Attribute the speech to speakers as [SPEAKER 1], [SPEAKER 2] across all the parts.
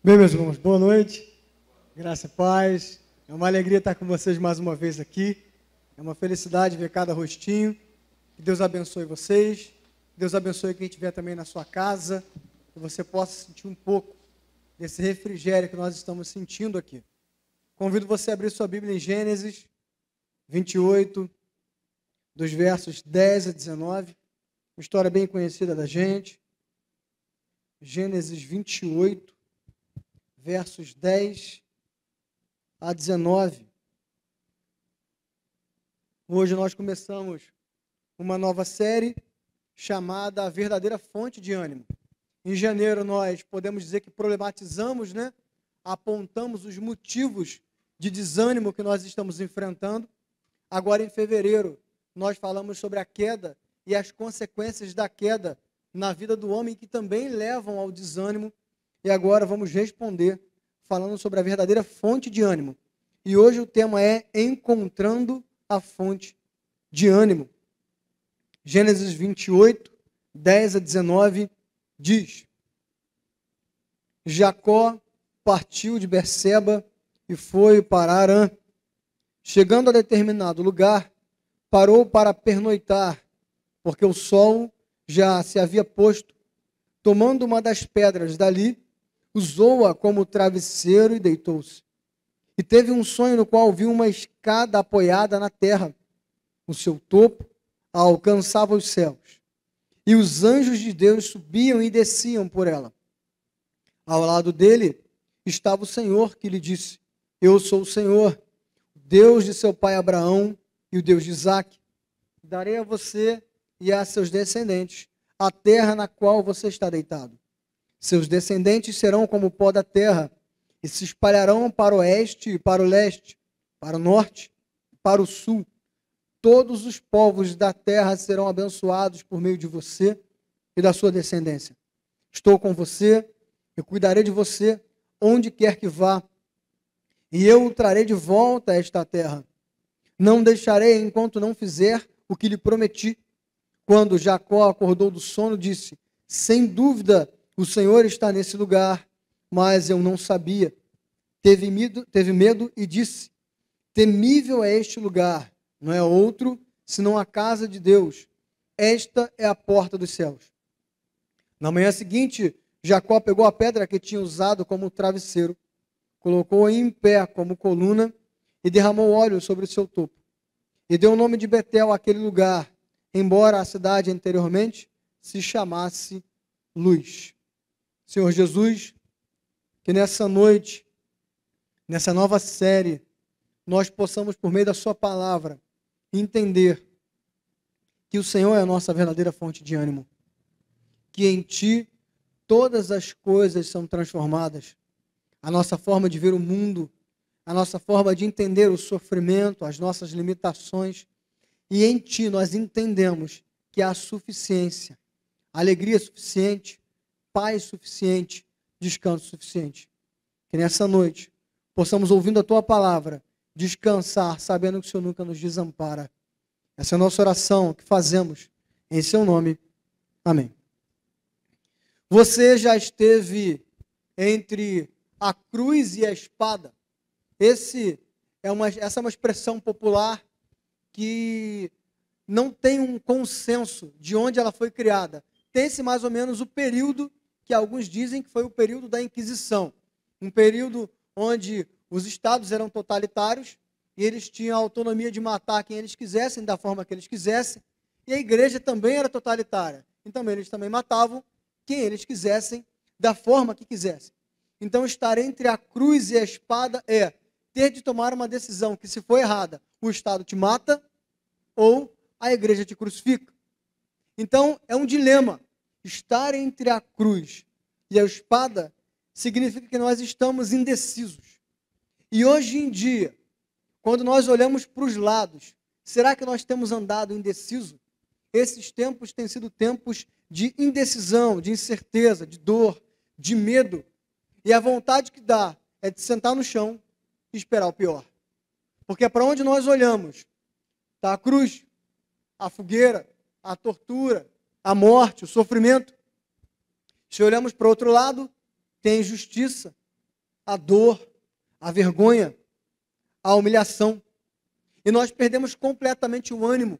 [SPEAKER 1] Bem, meus irmãos, boa noite, graça e paz. É uma alegria estar com vocês mais uma vez aqui. É uma felicidade ver cada rostinho. Que Deus abençoe vocês. Que Deus abençoe quem estiver também na sua casa. Que você possa sentir um pouco desse refrigério que nós estamos sentindo aqui. Convido você a abrir sua Bíblia em Gênesis 28, dos versos 10 a 19. Uma história bem conhecida da gente. Gênesis 28. Versos 10 a 19. Hoje nós começamos uma nova série chamada A Verdadeira Fonte de Ânimo. Em janeiro nós podemos dizer que problematizamos, apontamos os motivos de desânimo que nós estamos enfrentando. Agora em fevereiro nós falamos sobre a queda e as consequências da queda na vida do homem que também levam ao desânimo. E agora vamos responder falando sobre a verdadeira fonte de ânimo. E hoje o tema é encontrando a fonte de ânimo. Gênesis 28, 10 a 19 diz: Jacó partiu de Berseba e foi para Harã. Chegando a determinado lugar, parou para pernoitar, porque o sol já se havia posto. Tomando uma das pedras dali, usou-a como travesseiro e deitou-se. E teve um sonho no qual viu uma escada apoiada na terra. O seu topo alcançava os céus. E os anjos de Deus subiam e desciam por ela. Ao lado dele estava o Senhor, que lhe disse: Eu sou o Senhor, Deus de seu pai Abraão e o Deus de Isaque. Darei a você e a seus descendentes a terra na qual você está deitado. Seus descendentes serão como o pó da terra, e se espalharão para o oeste e para o leste, para o norte e para o sul. Todos os povos da terra serão abençoados por meio de você e da sua descendência. Estou com você, eu cuidarei de você, onde quer que vá, e eu o trarei de volta a esta terra. Não deixarei enquanto não fizer o que lhe prometi. Quando Jacó acordou do sono, disse: Sem dúvida, o Senhor está nesse lugar, mas eu não sabia. Teve medo e disse: Temível é este lugar, não é outro, senão a casa de Deus. Esta é a porta dos céus. Na manhã seguinte, Jacó pegou a pedra que tinha usado como travesseiro, colocou-a em pé como coluna e derramou óleo sobre o seu topo. E deu o nome de Betel àquele lugar, embora a cidade anteriormente se chamasse Luz. Senhor Jesus, que nessa noite, nessa nova série, nós possamos, por meio da sua palavra, entender que o Senhor é a nossa verdadeira fonte de ânimo, que em Ti todas as coisas são transformadas, a nossa forma de ver o mundo, a nossa forma de entender o sofrimento, as nossas limitações, e em Ti nós entendemos que há suficiência, alegria suficiente, paz suficiente, descanso suficiente. Que nessa noite possamos, ouvindo a Tua palavra, descansar, sabendo que o Senhor nunca nos desampara. Essa é a nossa oração que fazemos em Seu nome. Amém. Você já esteve entre a cruz e a espada? Essa é uma expressão popular que não tem um consenso de onde ela foi criada. Tem-se mais ou menos o período que alguns dizem que foi o período da Inquisição. Um período onde os estados eram totalitários e eles tinham a autonomia de matar quem eles quisessem, da forma que eles quisessem. E a igreja também era totalitária. Então eles também matavam quem eles quisessem, da forma que quisessem. Então estar entre a cruz e a espada é ter de tomar uma decisão que, se for errada, o Estado te mata ou a igreja te crucifica. Então é um dilema. Estar entre a cruz e a espada significa que nós estamos indecisos. E hoje em dia, quando nós olhamos para os lados, será que nós temos andado indeciso? Esses tempos têm sido tempos de indecisão, de incerteza, de dor, de medo. E a vontade que dá é de sentar no chão e esperar o pior. Porque para onde nós olhamos, está a cruz, a fogueira, a tortura, a morte, o sofrimento. Se olhamos para o outro lado, tem injustiça, a dor, a vergonha, a humilhação. E nós perdemos completamente o ânimo.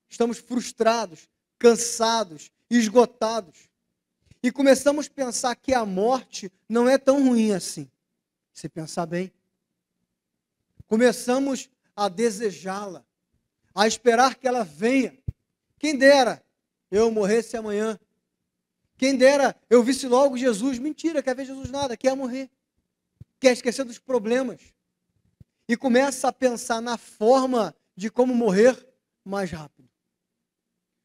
[SPEAKER 1] Estamos frustrados, cansados, esgotados. E começamos a pensar que a morte não é tão ruim assim. Se pensar bem. Começamos a desejá-la, a esperar que ela venha. Quem dera eu morresse amanhã. Quem dera eu visse logo Jesus. Mentira, quer ver Jesus nada, quer morrer. Quer esquecer dos problemas. E começa a pensar na forma de como morrer mais rápido.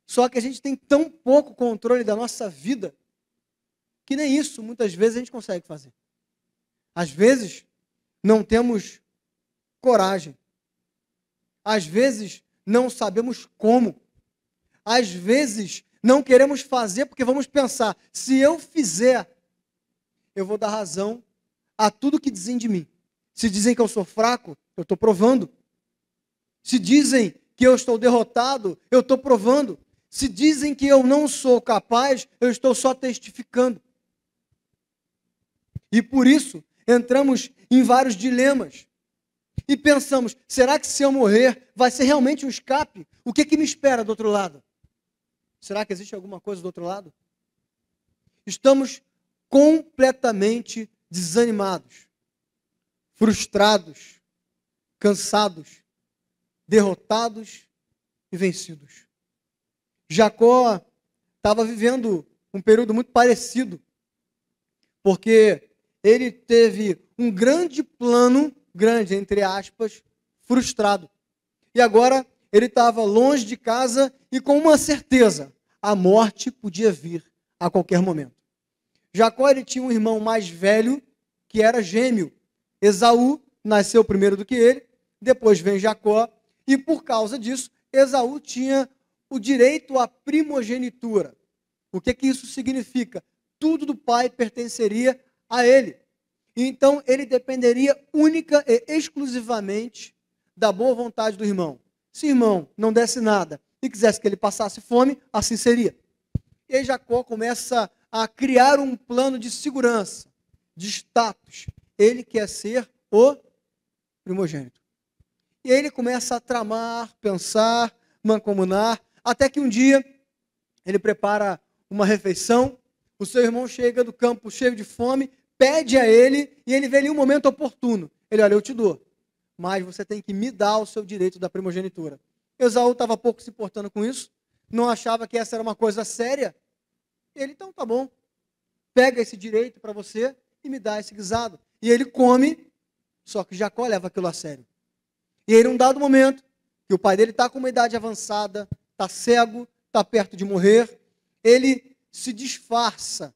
[SPEAKER 1] Só que a gente tem tão pouco controle da nossa vida que nem isso muitas vezes a gente consegue fazer. Às vezes não temos coragem. Às vezes não sabemos como. Às vezes não queremos fazer porque vamos pensar, se eu fizer, eu vou dar razão a tudo que dizem de mim. Se dizem que eu sou fraco, eu estou provando. Se dizem que eu estou derrotado, eu estou provando. Se dizem que eu não sou capaz, eu estou só testificando. E por isso, entramos em vários dilemas. E pensamos, será que se eu morrer, vai ser realmente um escape? O que me espera do outro lado? Será que existe alguma coisa do outro lado? Estamos completamente desanimados, frustrados, cansados, derrotados e vencidos. Jacó estava vivendo um período muito parecido, porque ele teve um grande plano, grande entre aspas, frustrado. E agora ele estava longe de casa e com uma certeza, a morte podia vir a qualquer momento. Jacó ele tinha um irmão mais velho, que era gêmeo. Esaú nasceu primeiro do que ele, depois vem Jacó, e por causa disso, Esaú tinha o direito à primogenitura. O que isso significa? Tudo do pai pertenceria a ele. Então, ele dependeria única e exclusivamente da boa vontade do irmão. Se o irmão não desse nada e quisesse que ele passasse fome, assim seria. E aí Jacó começa a criar um plano de segurança, de status. Ele quer ser o primogênito. E aí ele começa a tramar, pensar, mancomunar, até que um dia ele prepara uma refeição, o seu irmão chega do campo cheio de fome, pede a ele, e ele vê ali um momento oportuno. Ele, olha, eu te dou, mas você tem que me dar o seu direito da primogenitura. Esaú estava pouco se importando com isso, não achava que essa era uma coisa séria. Ele, então tá bom, pega esse direito para você e me dá esse guisado. E ele come, só que Jacó leva aquilo a sério. E aí, num dado momento, que o pai dele está com uma idade avançada, está cego, está perto de morrer, ele se disfarça.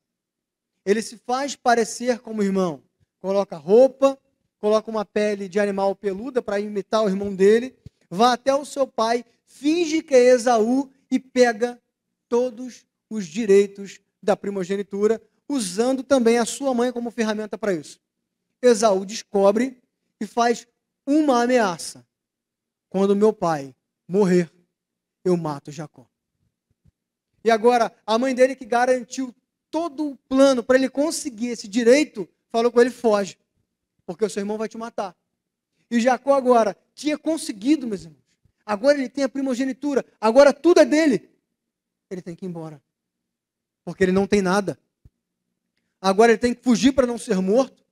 [SPEAKER 1] Ele se faz parecer como irmão. Coloca roupa, coloca uma pele de animal peluda para imitar o irmão dele, vai até o seu pai, finge que é Esaú e pega todos os direitos da primogenitura, usando também a sua mãe como ferramenta para isso. Esaú descobre e faz uma ameaça. Quando meu pai morrer, eu mato Jacó. E agora, a mãe dele que garantiu todo o plano para ele conseguir esse direito, falou com ele, foge, porque o seu irmão vai te matar. E Jacó agora tinha conseguido, meus irmãos. Agora ele tem a primogenitura, agora tudo é dele. Ele tem que ir embora, porque ele não tem nada. Agora ele tem que fugir para não ser morto,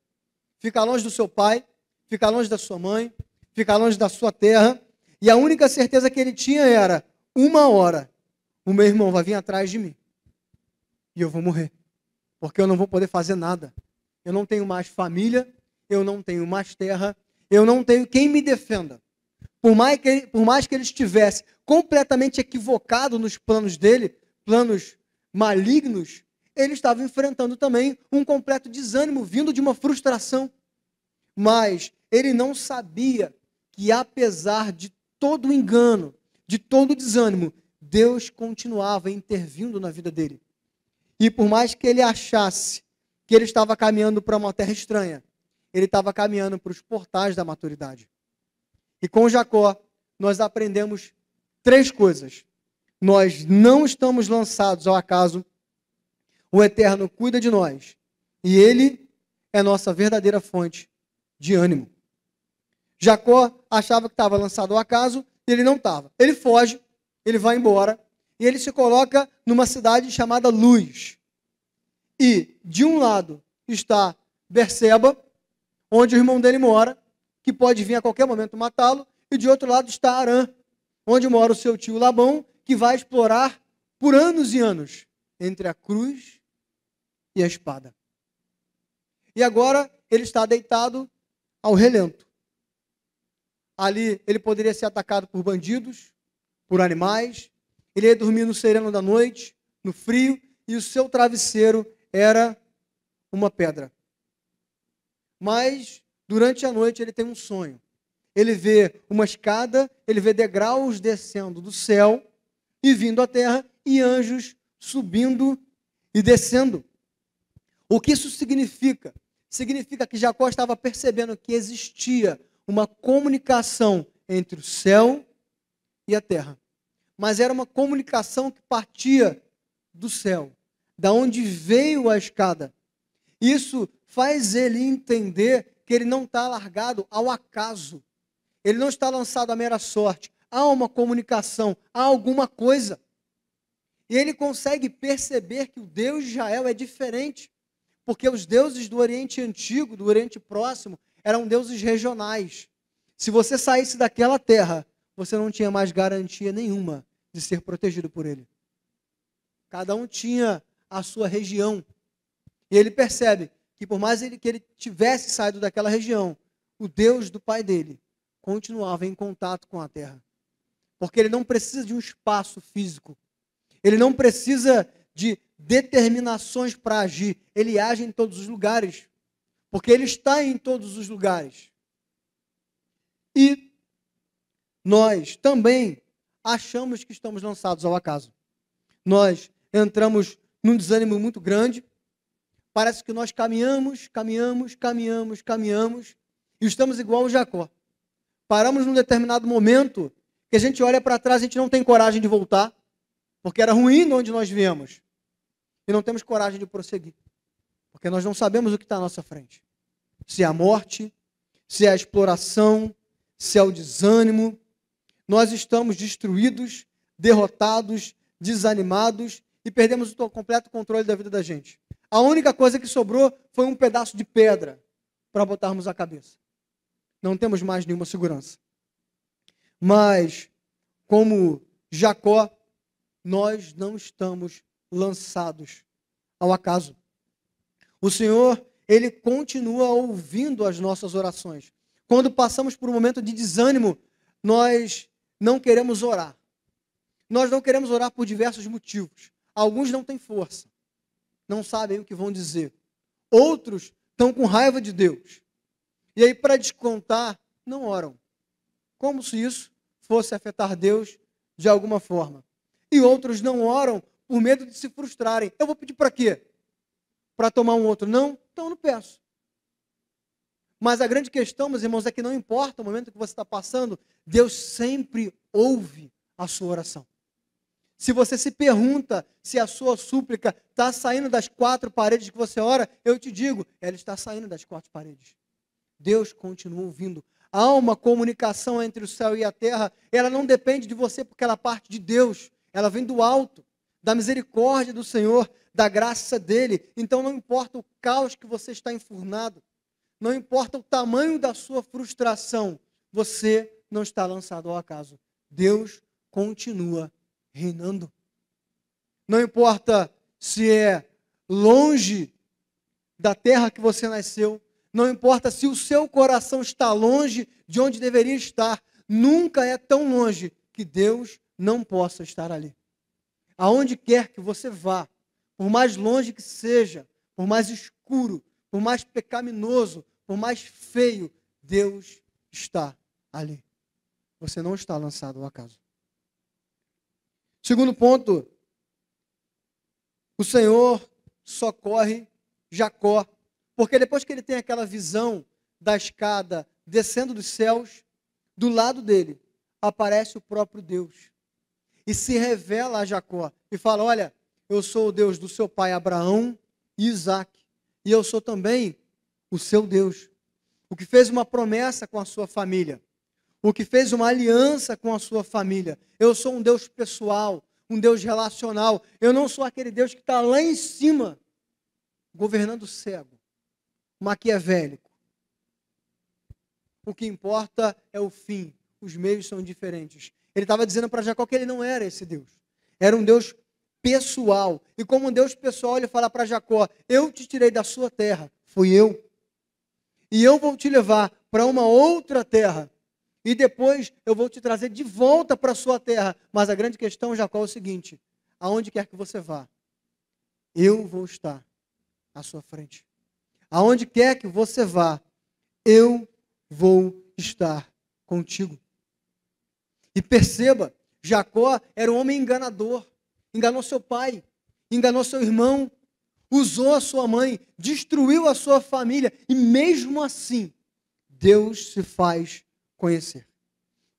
[SPEAKER 1] ficar longe do seu pai, ficar longe da sua mãe, ficar longe da sua terra. E a única certeza que ele tinha era, uma hora, o meu irmão vai vir atrás de mim. E eu vou morrer. Porque eu não vou poder fazer nada. Eu não tenho mais família, eu não tenho mais terra, eu não tenho quem me defenda. Por mais que ele estivesse completamente equivocado nos planos dele, planos malignos, ele estava enfrentando também um completo desânimo, vindo de uma frustração. Mas ele não sabia que, apesar de todo o engano, de todo o desânimo, Deus continuava intervindo na vida dele. E por mais que ele achasse que ele estava caminhando para uma terra estranha, ele estava caminhando para os portais da maturidade. E com Jacó, nós aprendemos 3 coisas. Nós não estamos lançados ao acaso, o Eterno cuida de nós. E Ele é nossa verdadeira fonte de ânimo. Jacó achava que estava lançado ao acaso e ele não estava. Ele foge, ele vai embora e ele se coloca numa cidade chamada Luz. E de um lado está Berseba, onde o irmão dele mora, que pode vir a qualquer momento matá-lo, e de outro lado está Harã, onde mora o seu tio Labão, que vai explorar por anos e anos entre a cruz e a espada. E agora ele está deitado ao relento. Ali ele poderia ser atacado por bandidos, por animais, ele ia dormir no sereno da noite, no frio, e o seu travesseiro era uma pedra. Mas durante a noite ele tem um sonho. Ele vê uma escada, ele vê degraus descendo do céu e vindo à terra, e anjos subindo e descendo. O que isso significa? Significa que Jacó estava percebendo que existia uma comunicação entre o céu e a terra. Mas era uma comunicação que partia do céu, da onde veio a escada. Isso faz ele entender que ele não está largado ao acaso. Ele não está lançado à mera sorte. Há uma comunicação, há alguma coisa. E ele consegue perceber que o Deus de Israel é diferente. Porque os deuses do Oriente Antigo, do Oriente Próximo, eram deuses regionais. Se você saísse daquela terra, você não tinha mais garantia nenhuma de ser protegido por ele. Cada um tinha a sua região. E ele percebe que por mais que ele tivesse saído daquela região, o Deus do pai dele continuava em contato com a terra. Porque ele não precisa de um espaço físico. Ele não precisa de determinações para agir. Ele age em todos os lugares. Porque ele está em todos os lugares. E nós também achamos que estamos lançados ao acaso. Nós entramos num desânimo muito grande. Parece que nós caminhamos e estamos igual ao Jacó. Paramos num determinado momento que a gente olha para trás e a gente não tem coragem de voltar, porque era ruim de onde nós viemos. E não temos coragem de prosseguir, porque nós não sabemos o que está à nossa frente. Se é a morte, se é a exploração, se é o desânimo. Nós estamos destruídos, derrotados, desanimados e perdemos o completo controle da vida da gente. A única coisa que sobrou foi um pedaço de pedra para botarmos a cabeça. Não temos mais nenhuma segurança. Mas, como Jacó, nós não estamos lançados ao acaso. O Senhor, Ele continua ouvindo as nossas orações. Quando passamos por um momento de desânimo, nós não queremos orar. Nós não queremos orar por diversos motivos. Alguns não têm força. Não sabem o que vão dizer. Outros estão com raiva de Deus. E aí, para descontar, não oram. Como se isso fosse afetar Deus de alguma forma. E outros não oram por medo de se frustrarem. Eu vou pedir para quê? Para tomar um outro? Não? Então eu não peço. Mas a grande questão, meus irmãos, é que não importa o momento que você está passando, Deus sempre ouve a sua oração. Se você se pergunta se a sua súplica está saindo das 4 paredes que você ora, eu te digo, ela está saindo das 4 paredes. Deus continua ouvindo. Há uma comunicação entre o céu e a terra. Ela não depende de você porque ela parte de Deus. Ela vem do alto, da misericórdia do Senhor, da graça dele. Então não importa o caos que você está enfurnado, não importa o tamanho da sua frustração, você não está lançado ao acaso. Deus continua reinando. Não importa se é longe da terra que você nasceu, não importa se o seu coração está longe de onde deveria estar, nunca é tão longe que Deus não possa estar ali. Aonde quer que você vá, por mais longe que seja, por mais escuro, por mais pecaminoso, por mais feio, Deus está ali. Você não está lançado ao acaso. Segundo ponto, o Senhor socorre Jacó, porque depois que ele tem aquela visão da escada descendo dos céus, do lado dele aparece o próprio Deus e se revela a Jacó e fala: olha, eu sou o Deus do seu pai Abraão e Isaque, e eu sou também o seu Deus, o que fez uma promessa com a sua família, o que fez uma aliança com a sua família. Eu sou um Deus pessoal, um Deus relacional. Eu não sou aquele Deus que está lá em cima, governando cego, maquiavélico. O que importa é o fim. Os meios são diferentes. Ele estava dizendo para Jacó que ele não era esse Deus. Era um Deus pessoal. E como um Deus pessoal, ele fala para Jacó: eu te tirei da sua terra, fui eu. E eu vou te levar para uma outra terra. E depois eu vou te trazer de volta para a sua terra. Mas a grande questão, Jacó, é o seguinte: aonde quer que você vá, eu vou estar à sua frente. Aonde quer que você vá, eu vou estar contigo. E perceba, Jacó era um homem enganador. Enganou seu pai, enganou seu irmão, usou a sua mãe, destruiu a sua família. E mesmo assim, Deus se faz conhecer.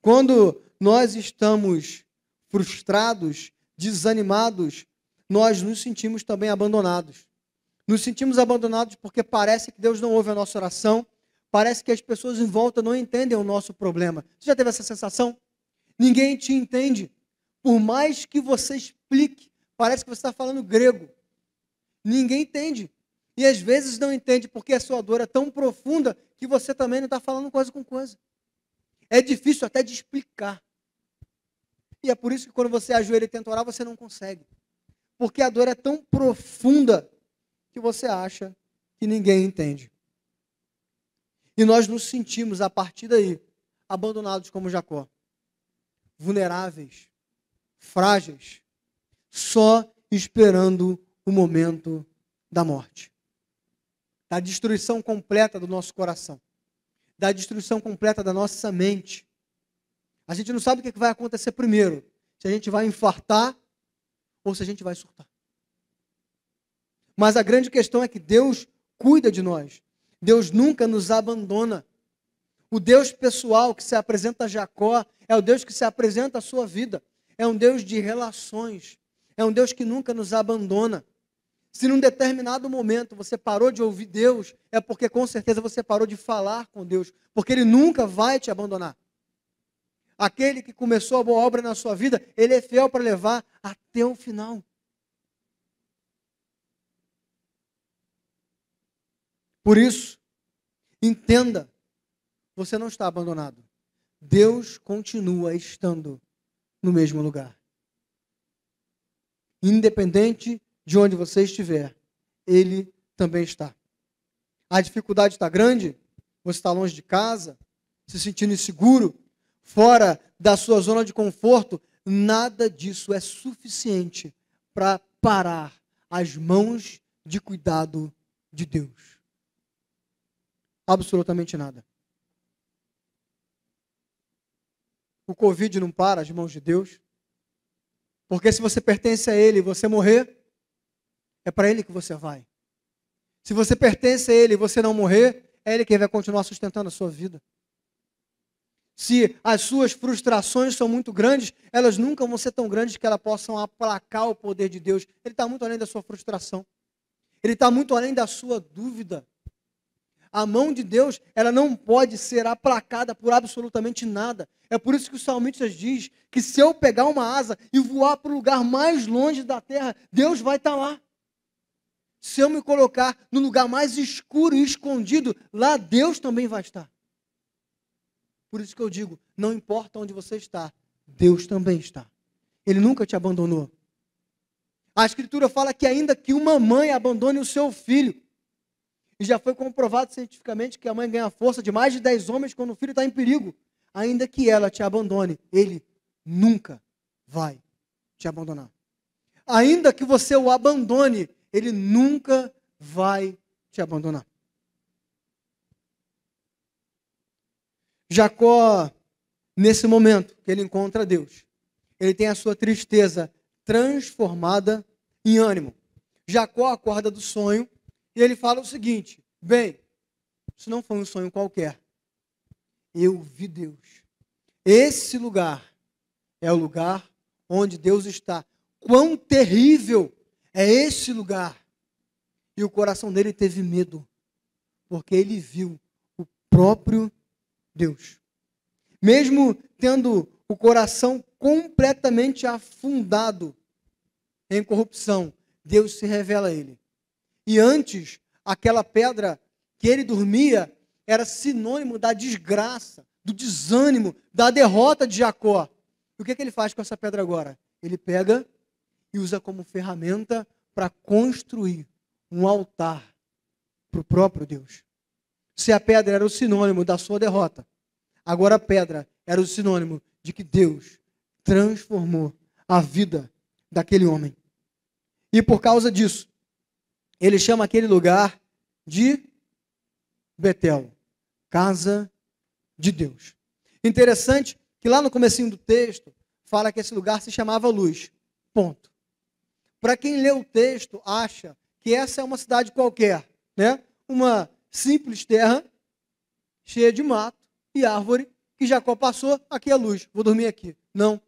[SPEAKER 1] Quando nós estamos frustrados, desanimados, nós nos sentimos também abandonados. Nos sentimos abandonados porque parece que Deus não ouve a nossa oração, parece que as pessoas em volta não entendem o nosso problema. Você já teve essa sensação? Ninguém te entende. Por mais que você explique, parece que você está falando grego. Ninguém entende. E às vezes não entende porque a sua dor é tão profunda que você também não está falando coisa com coisa. É difícil até de explicar. E é por isso que quando você ajoelha e tenta orar, você não consegue. Porque a dor é tão profunda que você acha que ninguém entende. E nós nos sentimos, a partir daí, abandonados como Jacó. Vulneráveis, frágeis, só esperando o momento da morte. Da destruição completa do nosso coração. Da destruição completa da nossa mente. A gente não sabe o que vai acontecer primeiro. Se a gente vai infartar ou se a gente vai surtar. Mas a grande questão é que Deus cuida de nós. Deus nunca nos abandona. O Deus pessoal que se apresenta a Jacó é o Deus que se apresenta à sua vida. É um Deus de relações. É um Deus que nunca nos abandona. Se num determinado momento você parou de ouvir Deus, é porque com certeza você parou de falar com Deus. Porque Ele nunca vai te abandonar. Aquele que começou a boa obra na sua vida, Ele é fiel para levar até o final. Por isso, entenda, você não está abandonado. Deus continua estando no mesmo lugar. Independente de onde você estiver, Ele também está. A dificuldade está grande? Você está longe de casa, se sentindo inseguro, fora da sua zona de conforto? Nada disso é suficiente para parar as mãos de cuidado de Deus. Absolutamente nada. O Covid não para as mãos de Deus. Porque se você pertence a Ele e você morrer, é para Ele que você vai. Se você pertence a Ele e você não morrer, é Ele quem vai continuar sustentando a sua vida. Se as suas frustrações são muito grandes, elas nunca vão ser tão grandes que elas possam aplacar o poder de Deus. Ele está muito além da sua frustração. Ele está muito além da sua dúvida. A mão de Deus, ela não pode ser aplacada por absolutamente nada. É por isso que o salmista diz que se eu pegar uma asa e voar para o lugar mais longe da terra, Deus vai estar lá. Se eu me colocar no lugar mais escuro e escondido, lá Deus também vai estar. Por isso que eu digo, não importa onde você está, Deus também está. Ele nunca te abandonou. A Escritura fala que ainda que uma mãe abandone o seu filho, e já foi comprovado cientificamente que a mãe ganha força de mais de 10 homens quando o filho está em perigo. Ainda que ela te abandone, Ele nunca vai te abandonar. Ainda que você o abandone, Ele nunca vai te abandonar. Jacó, nesse momento que ele encontra Deus, ele tem a sua tristeza transformada em ânimo. Jacó acorda do sonho e ele fala o seguinte: bem, isso não foi um sonho qualquer. Eu vi Deus. Esse lugar é o lugar onde Deus está. Quão terrível é esse lugar! E o coração dele teve medo. Porque ele viu o próprio Deus. Mesmo tendo o coração completamente afundado em corrupção, Deus se revela a ele. E antes, aquela pedra que ele dormia era sinônimo da desgraça, do desânimo, da derrota de Jacó. E o que ele faz com essa pedra agora? Ele pega e usa como ferramenta para construir um altar para o próprio Deus. Se a pedra era o sinônimo da sua derrota, agora a pedra era o sinônimo de que Deus transformou a vida daquele homem. E por causa disso, ele chama aquele lugar de Betel, casa de Deus. Interessante que lá no comecinho do texto, fala que esse lugar se chamava Luz. Ponto. Para quem lê o texto, acha que essa é uma cidade qualquer, né? Uma simples terra cheia de mato e árvore que Jacó passou, aqui é Luz, vou dormir aqui. Não.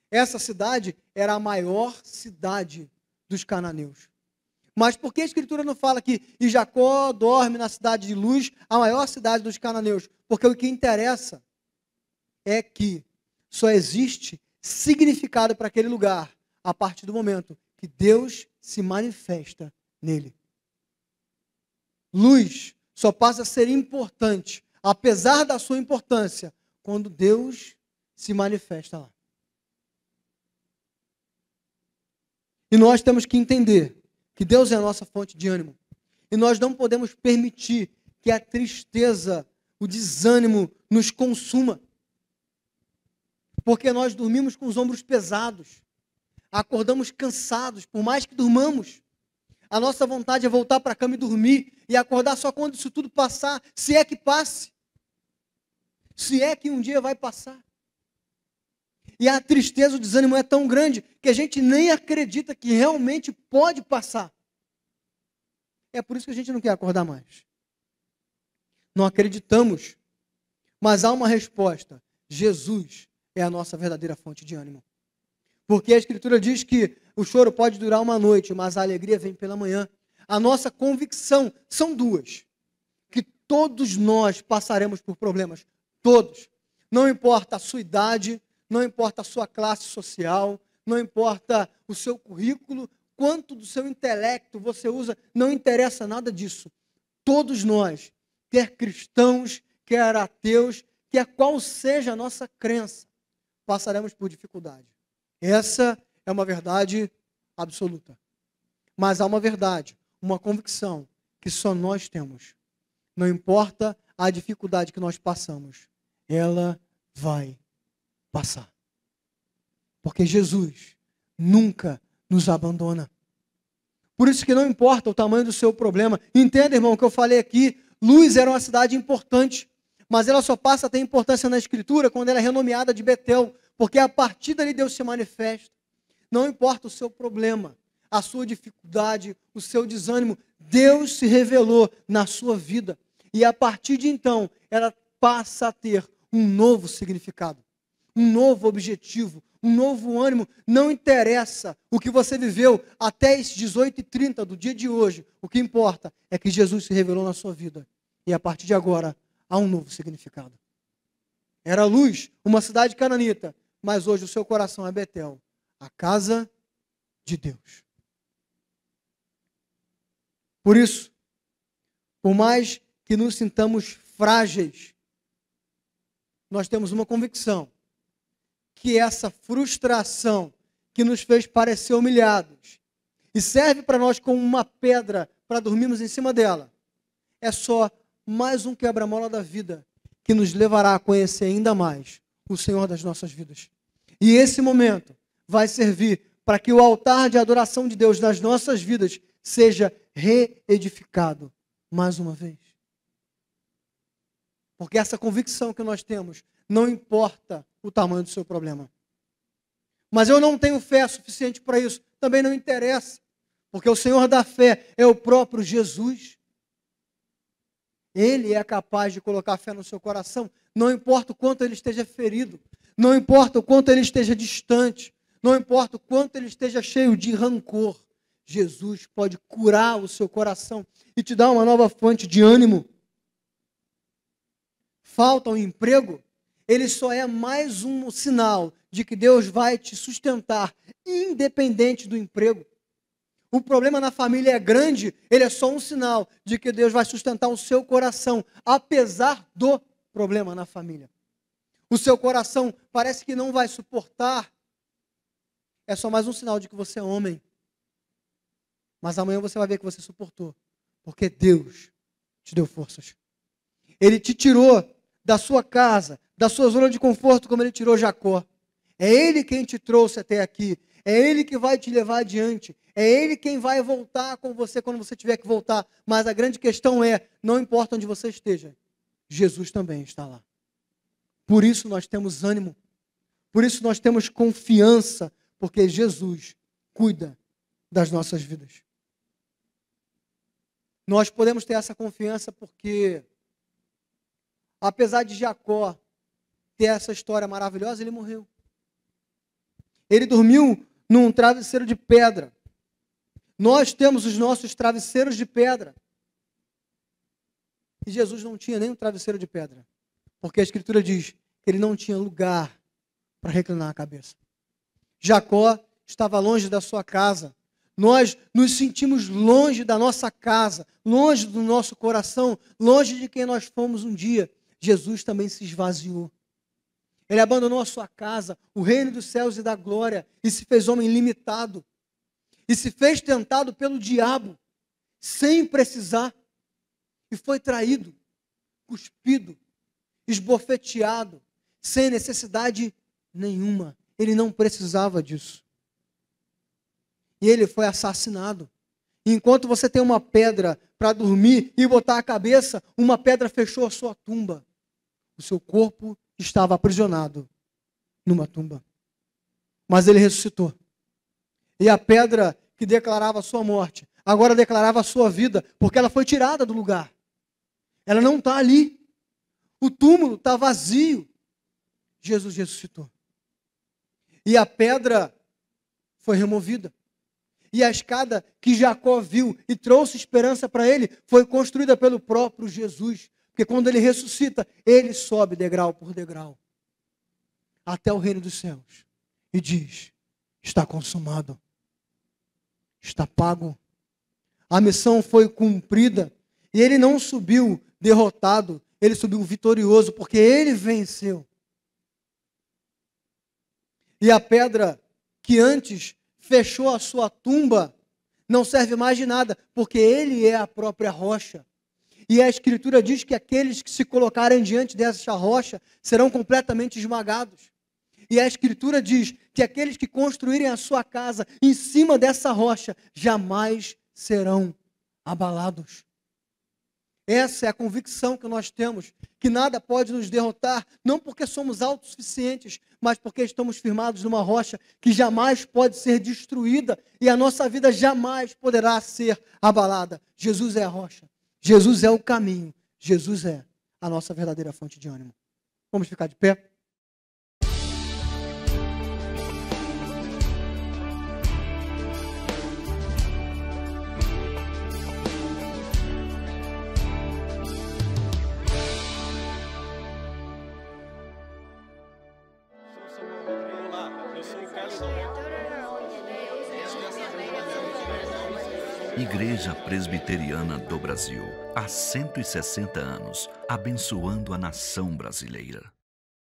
[SPEAKER 1] Essa cidade era a maior cidade dos cananeus. Mas por que a Escritura não fala que e Jacó dorme na cidade de Luz, a maior cidade dos cananeus? Porque o que interessa é que só existe significado para aquele lugar a partir do momento que Deus se manifesta nele. Luz só passa a ser importante, apesar da sua importância, quando Deus se manifesta lá. E nós temos que entender que Deus é a nossa fonte de ânimo. E nós não podemos permitir que a tristeza, o desânimo nos consuma. Porque nós dormimos com os ombros pesados. Acordamos cansados, por mais que durmamos. A nossa vontade é voltar para a cama e dormir. E acordar só quando isso tudo passar. Se é que passe. Se é que um dia vai passar. E a tristeza, o desânimo é tão grande que a gente nem acredita que realmente pode passar. É por isso que a gente não quer acordar mais. Não acreditamos. Mas há uma resposta. Jesus é a nossa verdadeira fonte de ânimo. Porque a Escritura diz que o choro pode durar uma noite, mas a alegria vem pela manhã. A nossa convicção são duas. Que todos nós passaremos por problemas. Todos. Não importa a sua idade, não importa a sua classe social, não importa o seu currículo, quanto do seu intelecto você usa, não interessa nada disso. Todos nós, quer cristãos, quer ateus, quer qual seja a nossa crença, passaremos por dificuldade. Essa é uma verdade absoluta. Mas há uma verdade, uma convicção que só nós temos. Não importa a dificuldade que nós passamos, ela vai passar. Porque Jesus nunca nos abandona. Por isso que não importa o tamanho do seu problema. Entenda, irmão, o que eu falei aqui. Luz era uma cidade importante, mas ela só passa a ter importância na Escritura quando ela é renomeada de Betel, porque a partir dali Deus se manifesta. Não importa o seu problema, a sua dificuldade, o seu desânimo, Deus se revelou na sua vida. E a partir de então, ela passa a ter um novo significado, um novo objetivo, um novo ânimo. Não interessa o que você viveu até esses 18h30 do dia de hoje. O que importa é que Jesus se revelou na sua vida. E a partir de agora, há um novo significado. Era Luz, uma cidade cananita, mas hoje o seu coração é Betel, a casa de Deus. Por isso, por mais que nos sintamos frágeis, nós temos uma convicção, que essa frustração que nos fez parecer humilhados e serve para nós como uma pedra para dormirmos em cima dela, é só mais um quebra-mola da vida que nos levará a conhecer ainda mais o Senhor das nossas vidas. E esse momento vai servir para que o altar de adoração de Deus nas nossas vidas seja reedificado mais uma vez. Porque essa convicção que nós temos, não importa o tamanho do seu problema. Mas eu não tenho fé suficiente para isso. Também não interessa. Porque o Senhor da fé é o próprio Jesus. Ele é capaz de colocar fé no seu coração. Não importa o quanto ele esteja ferido. Não importa o quanto ele esteja distante. Não importa o quanto ele esteja cheio de rancor. Jesus pode curar o seu coração e te dar uma nova fonte de ânimo. falta um emprego, ele só é mais um sinal de que Deus vai te sustentar, independente do emprego. O problema na família é grande, ele é só um sinal de que Deus vai sustentar o seu coração, apesar do problema na família. O seu coração parece que não vai suportar, é só mais um sinal de que você é homem. Mas amanhã você vai ver que você suportou, porque Deus te deu forças. Ele te tirou da sua casa, da sua zona de conforto, como ele tirou Jacó. É Ele quem te trouxe até aqui. É Ele que vai te levar adiante. É Ele quem vai voltar com você quando você tiver que voltar. Mas a grande questão é, não importa onde você esteja, Jesus também está lá. Por isso nós temos ânimo. Por isso nós temos confiança, porque Jesus cuida das nossas vidas. Nós podemos ter essa confiança porque, apesar de Jacó ter essa história maravilhosa, ele morreu. Ele dormiu num travesseiro de pedra. Nós temos os nossos travesseiros de pedra. E Jesus não tinha nem um travesseiro de pedra, porque a Escritura diz que ele não tinha lugar para reclinar a cabeça. Jacó estava longe da sua casa. Nós nos sentimos longe da nossa casa, longe do nosso coração, longe de quem nós fomos um dia. Jesus também se esvaziou. Ele abandonou a sua casa, o reino dos céus e da glória, e se fez homem limitado. E se fez tentado pelo diabo, sem precisar. E foi traído, cuspido, esbofeteado, sem necessidade nenhuma. Ele não precisava disso. E ele foi assassinado. E enquanto você tem uma pedra para dormir e botar a cabeça, uma pedra fechou a sua tumba. O seu corpo estava aprisionado numa tumba. Mas ele ressuscitou. E a pedra que declarava a sua morte, agora declarava a sua vida, porque ela foi tirada do lugar. Ela não está ali. O túmulo está vazio. Jesus ressuscitou. E a pedra foi removida. E a escada que Jacó viu e trouxe esperança para ele foi construída pelo próprio Jesus. Porque quando ele ressuscita, ele sobe degrau por degrau até o reino dos céus e diz: está consumado, está pago. A missão foi cumprida e ele não subiu derrotado, ele subiu vitorioso, porque ele venceu. E a pedra que antes fechou a sua tumba não serve mais de nada, porque ele é a própria rocha. E a Escritura diz que aqueles que se colocarem diante dessa rocha serão completamente esmagados. E a Escritura diz que aqueles que construírem a sua casa em cima dessa rocha jamais serão abalados. Essa é a convicção que nós temos, que nada pode nos derrotar, não porque somos autossuficientes, mas porque estamos firmados numa rocha que jamais pode ser destruída e a nossa vida jamais poderá ser abalada. Jesus é a rocha, Jesus é o caminho, Jesus é a nossa verdadeira fonte de ânimo. Vamos ficar de pé?
[SPEAKER 2] Igreja Presbiteriana do Brasil, há 160 anos, abençoando a nação brasileira.